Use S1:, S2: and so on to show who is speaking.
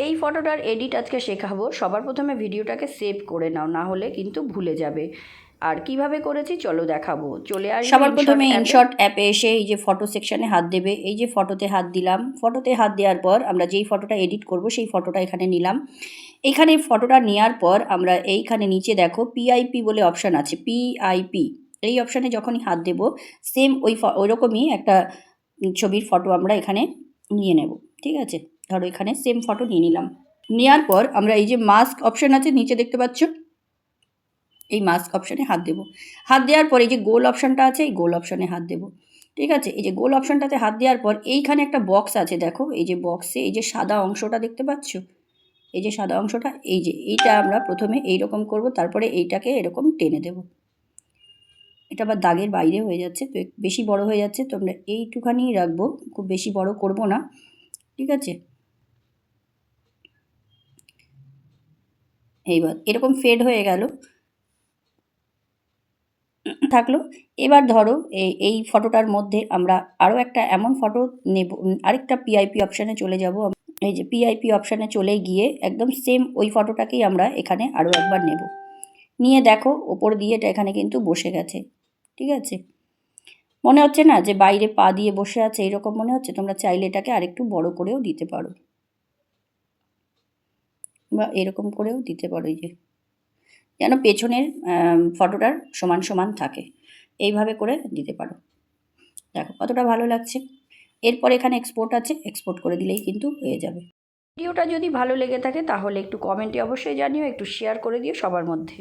S1: এই ফটোটার এডিট আজকে শেখাবো। সবার প্রথমে ভিডিওটাকে সেভ করে নাও, না হলে কিন্তু ভুলে যাবে। আর কিভাবে করেছি চলো দেখাবো। চলে আসবে
S2: সবার প্রথমে ইনশট অ্যাপে এসে এই যে ফটো সেকশানে হাত দেবে। এই যে ফটোতে হাত দিলাম, ফটোতে হাত দেওয়ার পর আমরা যেই ফটোটা এডিট করব সেই ফটোটা এখানে নিলাম। এইখানে ফটোটা নেওয়ার পর আমরা এইখানে নিচে দেখো পিআইপি বলে অপশান আছে, পিআইপি। এই অপশানে যখনই হাত দেব সেম ওই রকমই একটা ছবির ফটো আমরা এখানে নিয়ে নেব। ঠিক আছে, ধরো এখানে সেম ফটো নিয়ে নিলাম। নেওয়ার পর আমরা এই যে মাস্ক অপশান আছে নিচে দেখতে পাচ্ছ, এই মাস্ক অপশানে হাত দেবো। হাত দেওয়ার পর এই যে গোল অপশানটা আছে, এই গোল অপশানে হাত দেবো। ঠিক আছে, এই যে গোল অপশানটাতে হাত দেওয়ার পর এইখানে একটা বক্স আছে দেখো, এই যে বক্সে এই যে সাদা অংশটা দেখতে পাচ্ছ, এই যে সাদা অংশটা, এই যে এইটা আমরা প্রথমে এইরকম করব, তারপরে এইটাকে এরকম টেনে দেব। এটা আবার দাগের বাইরে হয়ে যাচ্ছে, তো বেশি বড় হয়ে যাচ্ছে, তো আমরা এইটুখানি রাখবো, খুব বেশি বড় করব না। ঠিক আছে, এইবার এরকম ফেড হয়ে গেল থাকলো। এবার ধরো এই ফটোটার মধ্যে আমরা আরও একটা এমন ফটো নেব, আরেকটা পিআইপি অপশানে চলে যাব। এই যে পিআইপি অপশানে চলে গিয়ে একদম সেম ওই ফটোটাকেই আমরা এখানে আরও একবার নেব। নিয়ে দেখো ওপর দিয়ে এটা এখানে কিন্তু বসে গেছে। ঠিক আছে, মনে হচ্ছে না যে বাইরে পা দিয়ে বসে আছে, এরকম মনে হচ্ছে? তোমরা চাইলে এটাকে আরেকটু বড় করেও দিতে পারো, বা এরকম করেও দিতে পারো, এই যে যেন পেছনের ফটোটার সমান সমান থাকে, এইভাবে করে দিতে পারো। দেখো কতটা ভালো লাগছে। এরপর এখানে এক্সপোর্ট আছে, এক্সপোর্ট করে দিলেই কিন্তু হয়ে যাবে। ভিডিওটা যদি ভালো লেগে থাকে তাহলে একটু কমেন্টে অবশ্যই জানিও, একটু শেয়ার করে দিও সবার মধ্যে।